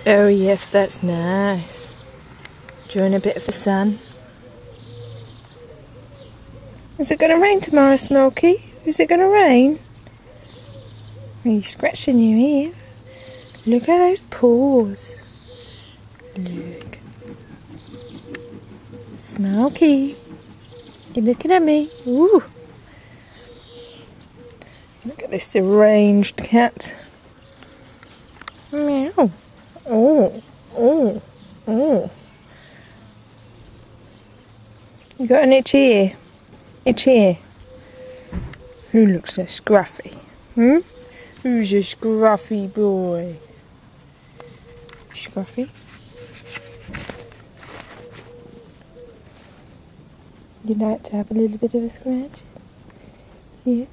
Oh yes, that's nice. Enjoying a bit of the sun. Is it going to rain tomorrow, Smokey? Is it going to rain? Are you scratching your ear? Look at those paws. Look. Smokey. You're looking at me. Ooh. Look at this deranged cat. Meow. Oh. Oh. Oh. You got an itchy ear? Itchy ear? Who looks so scruffy? Who's a scruffy boy? Scruffy? You'd like to have a little bit of a scratch? Yes.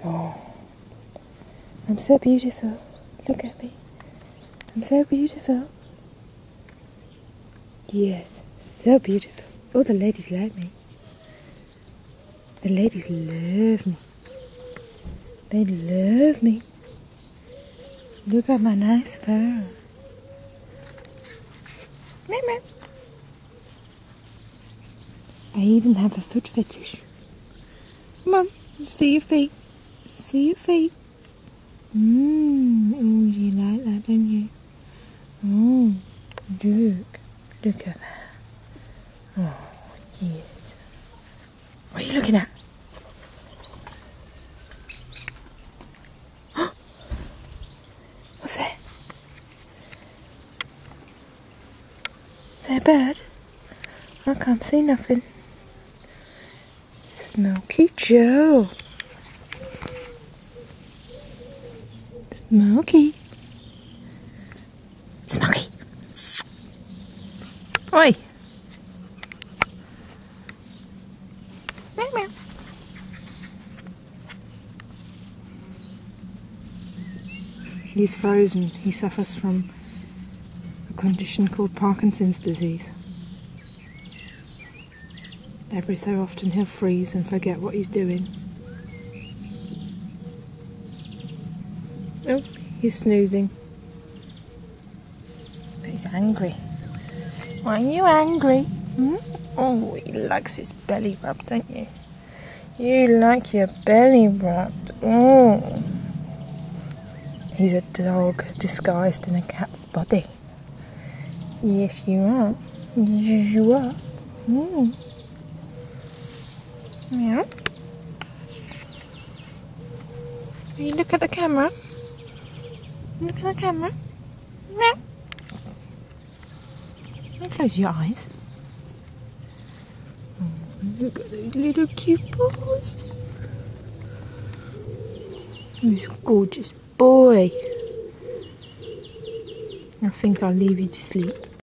Oh, I'm so beautiful. Look at me. I'm so beautiful. Yes, so beautiful. All the ladies like me. The ladies love me. They love me. Look at my nice fur. Meow, meow. I even have a foot fetish. Come on, see your feet. See your feet. Oh, you like that, don't you? Oh, look. Look at that. Oh, yes. What are you looking at? What's that? Is that a bird? I can't see nothing. Smokey Joe. Smokey. Smokey. Oi. Meow, meow. He's frozen. He suffers from a condition called Parkinson's disease. Every so often he'll freeze and forget what he's doing. Oh, he's snoozing. But he's angry. Why are you angry? Oh, he likes his belly rubbed, don't you? You like your belly rubbed. Oh. He's a dog disguised in a cat's body. Yes, you are. Yes, you are. Meow. You look at the camera. Look at the camera. Meow. And close your eyes. Oh, look at those little cute paws. He's a gorgeous boy. I think I'll leave you to sleep.